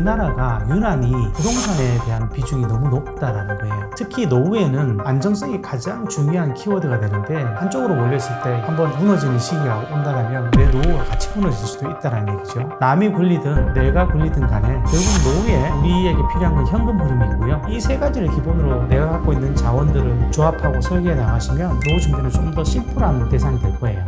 우리나라가 유난히 부동산에 대한 비중이 너무 높다라는 거예요. 특히 노후에는 안정성이 가장 중요한 키워드가 되는데 한쪽으로 몰렸을 때 한번 무너지는 시기가 온다면 내 노후가 같이 무너질 수도 있다는 얘기죠. 남이 굴리든 내가 굴리든 간에 결국 노후에 우리에게 필요한 건 현금 흐름이고요. 이 세 가지를 기본으로 내가 갖고 있는 자원들을 조합하고 설계해 나가시면 노후 준비는 좀 더 심플한 대상이 될 거예요.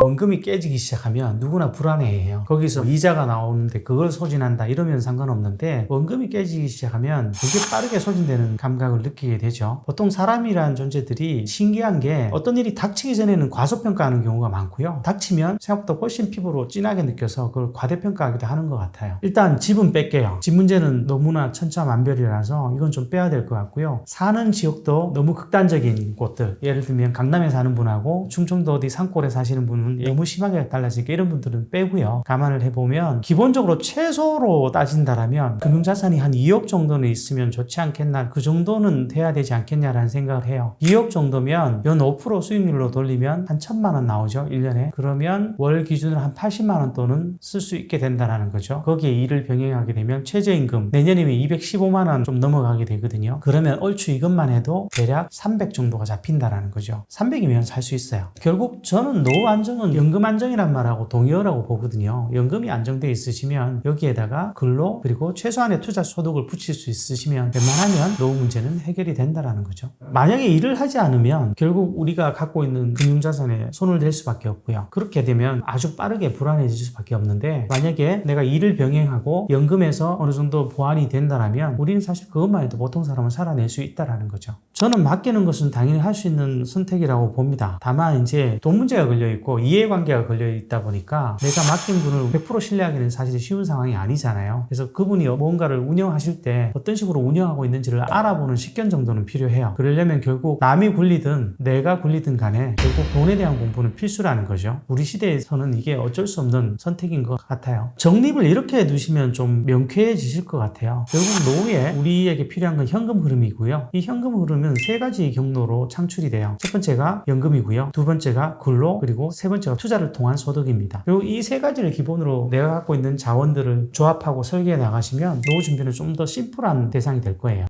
원금이 깨지기 시작하면 누구나 불안해해요. 거기서 이자가 나오는데 그걸 소진한다 이러면 상관없는데 원금이 깨지기 시작하면 되게 빠르게 소진되는 감각을 느끼게 되죠. 보통 사람이란 존재들이 신기한 게 어떤 일이 닥치기 전에는 과소평가하는 경우가 많고요. 닥치면 생각보다 훨씬 피부로 진하게 느껴서 그걸 과대평가하기도 하는 것 같아요. 일단 집은 뺄게요. 집 문제는 너무나 천차만별이라서 이건 좀 빼야 될 것 같고요. 사는 지역도 너무 극단적인 곳들, 예를 들면 강남에 사는 분하고 충청도 어디 산골에 사시는 분은 너무 심하게 달라지니까 이런 분들은 빼고요. 감안을 해보면 기본적으로 최소로 따진다라면 금융자산이 한 2억 정도는 있으면 좋지 않겠나, 그 정도는 돼야 되지 않겠냐라는 생각을 해요. 2억 정도면 연 5% 수익률로 돌리면 한 1,000만 원 나오죠, 1년에. 그러면 월 기준으로 한 80만 원 돈은 쓸 수 있게 된다는 거죠. 거기에 일을 병행하게 되면 최저임금 내년이면 215만 원 좀 넘어가게 되거든요. 그러면 얼추 이것만 해도 대략 300 정도가 잡힌다는 거죠. 300이면 살 수 있어요. 결국 저는 노후 안정은 연금 안정이란 말하고 동의어라고 보거든요. 연금이 안정되어 있으시면 여기에다가 근로 그리고 최소한의 투자 소득을 붙일 수 있으시면 웬만하면 노후 문제는 해결이 된다는 거죠. 만약에 일을 하지 않으면 결국 우리가 갖고 있는 금융자산에 손을 댈 수밖에 없고요. 그렇게 되면 아주 빠르게 불안해질 수밖에 없는데, 만약에 내가 일을 병행하고 연금에서 어느 정도 보완이 된다면 우리는 사실 그것만 해도 보통 사람은 살아낼 수 있다는 거죠. 저는 맡기는 것은 당연히 할 수 있는 선택이라고 봅니다. 다만 이제 돈 문제가 걸려있고 이해관계가 걸려있다 보니까 내가 맡긴 분을 100% 신뢰하기는 사실 쉬운 상황이 아니잖아요. 그래서 그분이 뭔가를 운영하실 때 어떤 식으로 운영하고 있는지를 알아보는 식견 정도는 필요해요. 그러려면 결국 남이 굴리든 내가 굴리든 간에 결국 돈에 대한 공부는 필수라는 거죠. 우리 시대에서는 이게 어쩔 수 없는 선택인 것 같아요. 정립을 이렇게 해두시면 좀 명쾌해지실 것 같아요. 결국 노후에 우리에게 필요한 건 현금 흐름이고요. 이 현금 흐름은 세 가지 경로로 창출이 돼요. 첫 번째가 연금이고요. 두 번째가 근로, 그리고 세 번째가 투자를 통한 소득입니다. 그리고 이 세 가지를 기본으로 내가 갖고 있는 자원들을 조합하고 설계해 나가시면 노후 준비는 좀 더 심플한 대상이 될 거예요.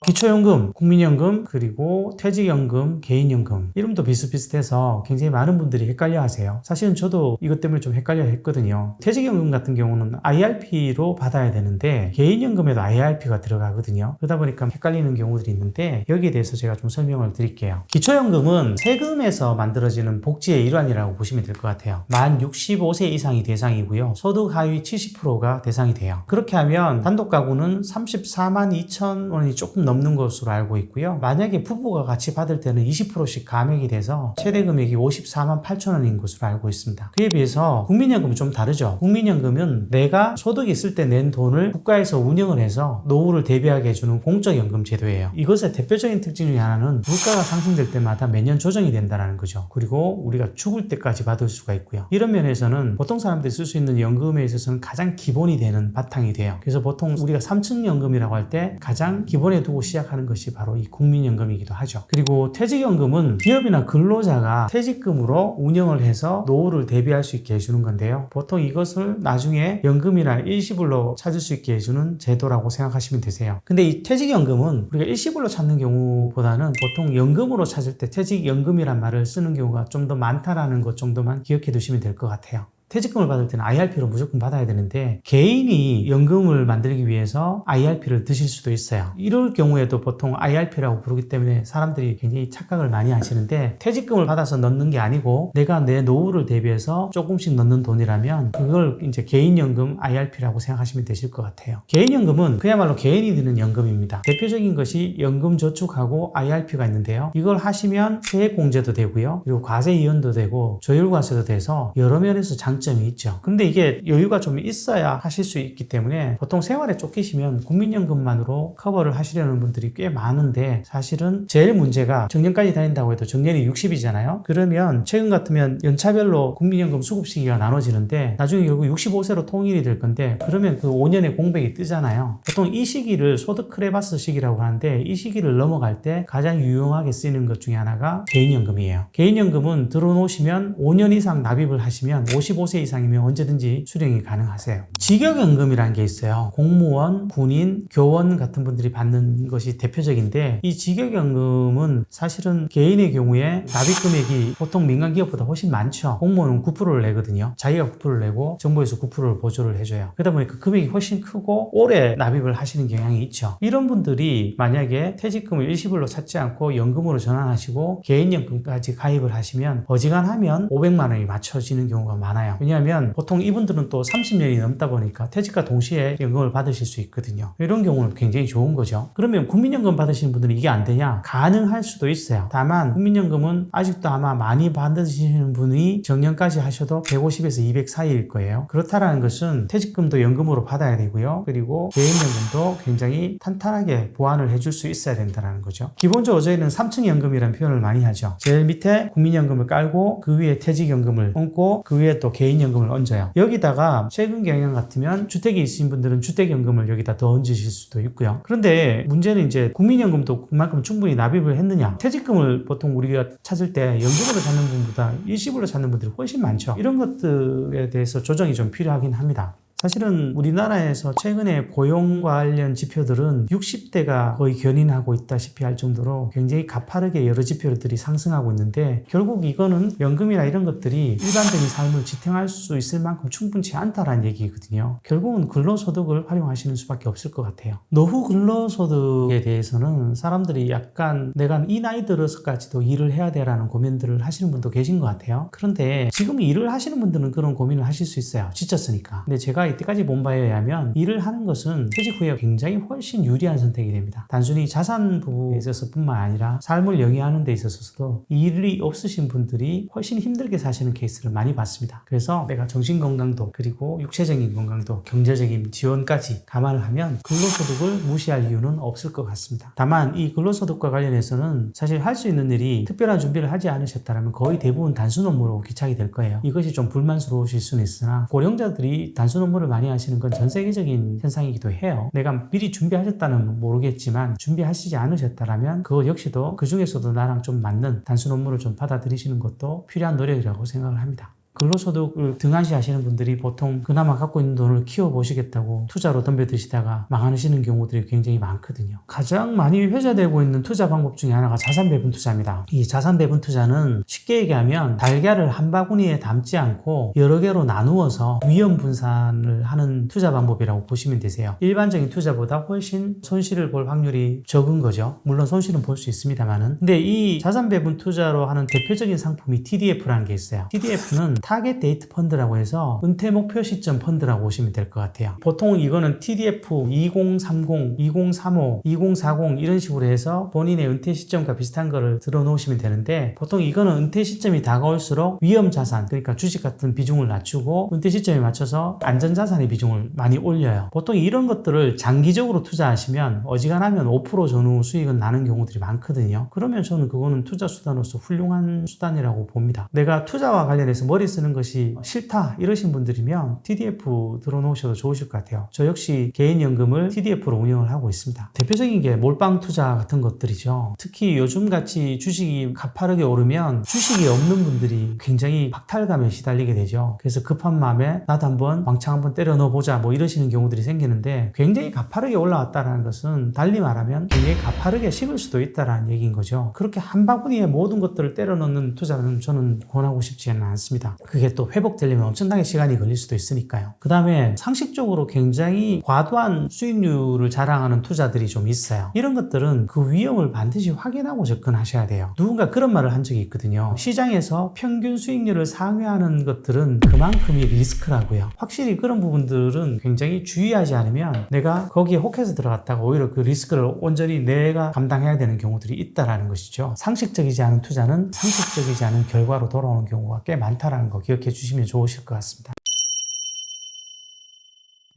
기초연금, 국민연금, 그리고 퇴직연금, 개인연금, 이름도 비슷비슷해서 굉장히 많은 분들이 헷갈려 하세요. 사실은 저도 이것 때문에 좀 헷갈려 했거든요. 퇴직연금 같은 경우는 IRP로 받아야 되는데 개인연금에도 IRP가 들어가거든요. 그러다 보니까 헷갈리는 경우들이 있는데 여기에 대해서 제가 좀 설명을 드릴게요. 기초연금은 세금에서 만들어지는 복지의 일환이라고 보시면 될 것 같아요. 만 65세 이상이 대상이고요. 소득 하위 70%가 대상이 돼요. 그렇게 하면 단독 가구는 34만 2천 원이 조금 넘는 것으로 알고 있고요. 만약에 부부가 같이 받을 때는 20%씩 감액이 돼서 최대 금액이 54만 8천 원인 것으로 알고 있습니다. 그에 비해서 국민연금은 좀 다르죠. 국민연금은 내가 소득이 있을 때 낸 돈을 국가에서 운영을 해서 노후를 대비하게 해주는 공적연금 제도예요. 이것의 대표적인 특징 중에 하나는 물가가 상승될 때마다 매년 조정이 된다는 거죠. 그리고 우리가 죽을 때까지 받을 수가 있고요. 이런 면에서는 보통 사람들이 쓸 수 있는 연금에 있어서는 가장 기본이 되는 바탕이 돼요. 그래서 보통 우리가 3층 연금이라고 할 때 가장 기본에 두고 시작하는 것이 바로 이 국민연금이기도 하죠. 그리고 퇴직연금은 기업이나 근로자가 퇴직금으로 운영을 해서 노후를 대비할 수 있게 해주는 건데요. 보통 이것을 나중에 연금이나 일시불로 찾을 수 있게 해주는 제도라고 생각하시면 되세요. 근데 이 퇴직연금은 우리가 일시불로 찾는 경우보다는 보통 연금으로 찾을 때 퇴직연금이란 말을 쓰는 경우가 좀 더 많다라는 것 정도만 기억해 두시면 될 것 같아요. 퇴직금을 받을 때는 IRP로 무조건 받아야 되는데 개인이 연금을 만들기 위해서 IRP를 드실 수도 있어요. 이럴 경우에도 보통 IRP라고 부르기 때문에 사람들이 굉장히 착각을 많이 하시는데, 퇴직금을 받아서 넣는 게 아니고 내가 내 노후를 대비해서 조금씩 넣는 돈이라면 그걸 이제 개인연금 IRP라고 생각하시면 되실 것 같아요. 개인연금은 그야말로 개인이 드는 연금입니다. 대표적인 것이 연금저축하고 IRP가 있는데요. 이걸 하시면 세액공제도 되고요. 그리고 과세이연도 되고 조율과세도 돼서 여러 면에서 장점이 있죠. 근데 이게 여유가 좀 있어야 하실 수 있기 때문에 보통 생활에 쫓기시면 국민연금만으로 커버를 하시려는 분들이 꽤 많은데, 사실은 제일 문제가 정년까지 다닌다고 해도 정년이 60이잖아요. 그러면 최근 같으면 연차별로 국민연금 수급 시기가 나눠지는데 나중에 결국 65세로 통일이 될 건데, 그러면 그 5년의 공백이 뜨잖아요. 보통 이 시기를 소득 크레바스 시기라고 하는데, 이 시기를 넘어갈 때 가장 유용하게 쓰이는 것 중에 하나가 개인연금이에요. 개인연금은 들어놓으시면 5년 이상 납입을 하시면 55세 이상이면 언제든지 수령이 가능하세요. 직역연금이라는 게 있어요. 공무원, 군인, 교원 같은 분들이 받는 것이 대표적인데, 이 직역연금은 사실은 개인의 경우에 납입 금액이 보통 민간 기업보다 훨씬 많죠. 공무원은 9%를 내거든요. 자기가 9%를 내고 정부에서 9%를 보조를 해줘요. 그러다 보니까 금액이 훨씬 크고 오래 납입을 하시는 경향이 있죠. 이런 분들이 만약에 퇴직금을 일시불로 찾지 않고 연금으로 전환하시고 개인연금까지 가입을 하시면 어지간하면 500만 원이 맞춰지는 경우가 많아요. 왜냐하면 보통 이분들은 또 30년이 넘다 보니까 퇴직과 동시에 연금을 받으실 수 있거든요. 이런 경우는 굉장히 좋은 거죠. 그러면 국민연금 받으시는 분들은 이게 안 되냐? 가능할 수도 있어요. 다만 국민연금은 아직도 아마 많이 받으시는 분이 정년까지 하셔도 150에서 200 사이일 거예요. 그렇다라는 것은 퇴직금도 연금으로 받아야 되고요. 그리고 개인연금도 굉장히 탄탄하게 보완을 해줄 수 있어야 된다는 거죠. 기본적으로 저희는 3층 연금이라는 표현을 많이 하죠. 제일 밑에 국민연금을 깔고 그 위에 퇴직연금을 얹고 그 위에 또 개인연금을 얹어요. 여기다가 최근 경향 같으면 주택이 있으신 분들은 주택연금을 여기다 더 얹으실 수도 있고요. 그런데 문제는 이제 국민연금도 그만큼 충분히 납입을 했느냐? 퇴직금을 보통 우리가 찾을 때 연금으로 찾는 분보다 일시불로 찾는 분들이 훨씬 많죠. 이런 것들에 대해서 조정이 좀 필요하긴 합니다. 사실은 우리나라에서 최근에 고용 관련 지표들은 60대가 거의 견인하고 있다시피 할 정도로 굉장히 가파르게 여러 지표들이 상승하고 있는데, 결국 이거는 연금이나 이런 것들이 일반적인 삶을 지탱할 수 있을 만큼 충분치 않다라는 얘기거든요. 결국은 근로소득을 활용하시는 수밖에 없을 것 같아요. 노후 근로소득에 대해서는 사람들이 약간 내가 이 나이 들어서까지도 일을 해야 되라는 고민들을 하시는 분도 계신 것 같아요. 그런데 지금 일을 하시는 분들은 그런 고민을 하실 수 있어요. 지쳤으니까. 근데 제가 이때까지 본 바에 의하면 일을 하는 것은 퇴직 후에 굉장히 훨씬 유리한 선택이 됩니다. 단순히 자산 부분에 있어서 뿐만 아니라 삶을 영위하는 데 있어서도 일이 없으신 분들이 훨씬 힘들게 사시는 케이스를 많이 봤습니다. 그래서 내가 정신건강도 그리고 육체적인 건강도 경제적인 지원까지 감안을 하면 근로소득을 무시할 이유는 없을 것 같습니다. 다만 이 근로소득과 관련해서는 사실 할 수 있는 일이 특별한 준비를 하지 않으셨다면 거의 대부분 단순 업무로 귀착이 될 거예요. 이것이 좀 불만스러우실 수는 있으나 고령자들이 단순 업무를 많이 하시는 건 전 세계적인 현상이기도 해요. 내가 미리 준비하셨다는 모르겠지만 준비하시지 않으셨다면 그것 역시도 그 중에서도 나랑 좀 맞는 단순 업무를 좀 받아들이시는 것도 필요한 노력이라고 생각을 합니다. 근로소득을 등한시 하시는 분들이 보통 그나마 갖고 있는 돈을 키워보시겠다고 투자로 덤벼드시다가 망하시는 경우들이 굉장히 많거든요. 가장 많이 회자되고 있는 투자 방법 중에 하나가 자산배분 투자입니다. 이 자산배분 투자는 쉽게 얘기하면 달걀을 한 바구니에 담지 않고 여러 개로 나누어서 위험 분산을 하는 투자 방법이라고 보시면 되세요. 일반적인 투자보다 훨씬 손실을 볼 확률이 적은 거죠. 물론 손실은 볼 수 있습니다만은. 근데 이 자산배분 투자로 하는 대표적인 상품이 TDF라는 게 있어요. TDF는 타겟 데이트 펀드라고 해서 은퇴 목표 시점 펀드라고 보시면 될 것 같아요. 보통 이거는 TDF 2030, 2035, 2040 이런 식으로 해서 본인의 은퇴 시점과 비슷한 거를 들어 놓으시면 되는데, 보통 이거는 은퇴 시점이 다가올수록 위험 자산, 그러니까 주식 같은 비중을 낮추고 은퇴 시점에 맞춰서 안전자산의 비중을 많이 올려요. 보통 이런 것들을 장기적으로 투자하시면 어지간하면 5% 전후 수익은 나는 경우들이 많거든요. 그러면 저는 그거는 투자 수단으로서 훌륭한 수단이라고 봅니다. 내가 투자와 관련해서 머리 쓰는 것이 싫다 이러신 분들이면 TDF 들어놓으셔도 좋으실 것 같아요. 저 역시 개인연금을 TDF로 운영을 하고 있습니다. 대표적인 게 몰빵 투자 같은 것들이죠. 특히 요즘같이 주식이 가파르게 오르면 주식이 없는 분들이 굉장히 박탈감에 시달리게 되죠. 그래서 급한 마음에 나도 한번 왕창 한번 때려 넣어보자 뭐 이러시는 경우들이 생기는데, 굉장히 가파르게 올라왔다는 것은 달리 말하면 굉장히 가파르게 식을 수도 있다는 얘기인 거죠. 그렇게 한 바구니에 모든 것들을 때려 넣는 투자는 저는 권하고 싶지는 않습니다. 그게 또 회복되려면 엄청나게 시간이 걸릴 수도 있으니까요. 그 다음에 상식적으로 굉장히 과도한 수익률을 자랑하는 투자들이 좀 있어요. 이런 것들은 그 위험을 반드시 확인하고 접근하셔야 돼요. 누군가 그런 말을 한 적이 있거든요. 시장에서 평균 수익률을 상회하는 것들은 그만큼이 리스크라고요. 확실히 그런 부분들은 굉장히 주의하지 않으면 내가 거기에 혹해서 들어갔다가 오히려 그 리스크를 온전히 내가 감당해야 되는 경우들이 있다라는 것이죠. 상식적이지 않은 투자는 상식적이지 않은 결과로 돌아오는 경우가 꽤 많다라는 거 거 기억해 주시면 좋으실 것 같습니다.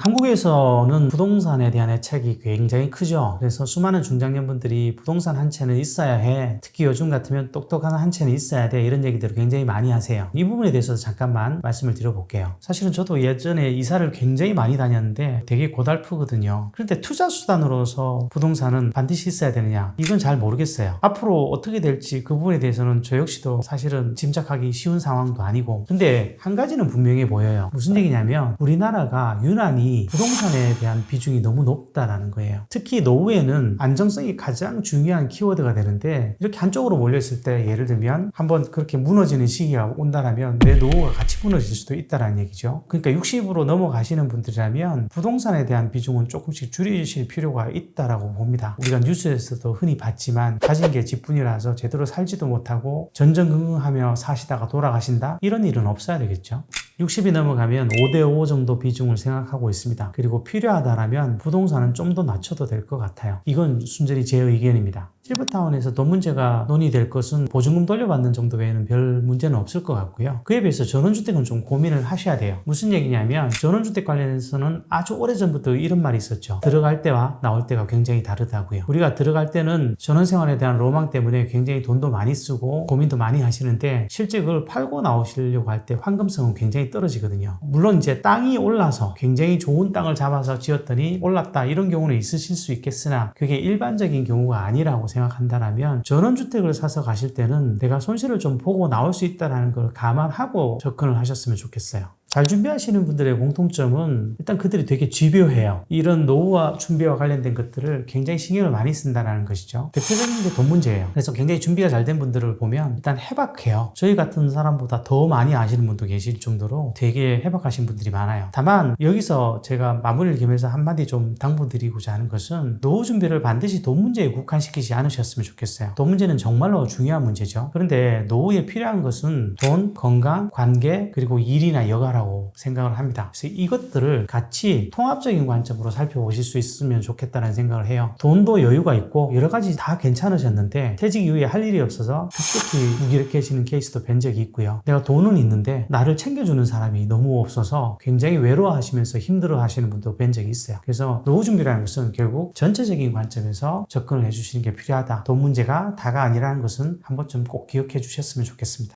한국에서는 부동산에 대한 애착이 굉장히 크죠. 그래서 수많은 중장년분들이 부동산 한 채는 있어야 해. 특히 요즘 같으면 똑똑한 한 채는 있어야 돼. 이런 얘기들을 굉장히 많이 하세요. 이 부분에 대해서 잠깐만 말씀을 드려볼게요. 사실은 저도 예전에 이사를 굉장히 많이 다녔는데 되게 고달프거든요. 그런데 투자 수단으로서 부동산은 반드시 있어야 되느냐? 이건 잘 모르겠어요. 앞으로 어떻게 될지 그 부분에 대해서는 저 역시도 사실은 짐작하기 쉬운 상황도 아니고. 근데 한 가지는 분명해 보여요. 무슨 얘기냐면 우리나라가 유난히 부동산에 대한 비중이 너무 높다라는 거예요. 특히 노후에는 안정성이 가장 중요한 키워드가 되는데 이렇게 한쪽으로 몰렸을 때 예를 들면 한번 그렇게 무너지는 시기가 온다라면 내 노후가 같이 무너질 수도 있다라는 얘기죠. 그러니까 60으로 넘어가시는 분들이라면 부동산에 대한 비중은 조금씩 줄이실 필요가 있다라고 봅니다. 우리가 뉴스에서도 흔히 봤지만 가진 게 집뿐이라서 제대로 살지도 못하고 전전긍긍하며 사시다가 돌아가신다? 이런 일은 없어야 되겠죠. 60이 넘어가면 5대5 정도 비중을 생각하고 있습니다. 그리고 필요하다라면 부동산은 좀 더 낮춰도 될 것 같아요. 이건 순전히 제 의견입니다. 실버타운에서 돈 문제가 논의될 것은 보증금 돌려받는 정도 외에는 별 문제는 없을 것 같고요. 그에 비해서 전원주택은 좀 고민을 하셔야 돼요. 무슨 얘기냐면 전원주택 관련해서는 아주 오래전부터 이런 말이 있었죠. 들어갈 때와 나올 때가 굉장히 다르다고요. 우리가 들어갈 때는 전원생활에 대한 로망 때문에 굉장히 돈도 많이 쓰고 고민도 많이 하시는데 실제 그걸 팔고 나오시려고 할 때 환금성은 굉장히 떨어지거든요. 물론 이제 땅이 올라서 굉장히 좋은 땅을 잡아서 지었더니 올랐다 이런 경우는 있으실 수 있겠으나 그게 일반적인 경우가 아니라고 생각한다면 전원주택을 사서 가실 때는 내가 손실을 좀 보고 나올 수 있다는 걸 감안하고 접근을 하셨으면 좋겠어요. 잘 준비하시는 분들의 공통점은 일단 그들이 되게 집요해요. 이런 노후와 준비와 관련된 것들을 굉장히 신경을 많이 쓴다는 것이죠. 대표적인 게 돈 문제예요. 그래서 굉장히 준비가 잘 된 분들을 보면 일단 해박해요. 저희 같은 사람보다 더 많이 아시는 분도 계실 정도로 되게 해박하신 분들이 많아요. 다만 여기서 제가 마무리를 겸해서 한마디 좀 당부드리고자 하는 것은 노후 준비를 반드시 돈 문제에 국한시키지 않으셨으면 좋겠어요. 돈 문제는 정말로 중요한 문제죠. 그런데 노후에 필요한 것은 돈, 건강, 관계, 그리고 일이나 여가라고 생각을 합니다. 그래서 이것들을 같이 통합적인 관점으로 살펴보실 수 있으면 좋겠다는 생각을 해요. 돈도 여유가 있고 여러 가지 다 괜찮으셨는데 퇴직 이후에 할 일이 없어서 급격히 무기력해지는 케이스도 뵌 적이 있고요. 내가 돈은 있는데 나를 챙겨주는 사람이 너무 없어서 굉장히 외로워하시면서 힘들어하시는 분도 뵌 적이 있어요. 그래서 노후 준비라는 것은 결국 전체적인 관점에서 접근을 해주시는 게 필요하다. 돈 문제가 다가 아니라는 것은 한 번쯤 꼭 기억해 주셨으면 좋겠습니다.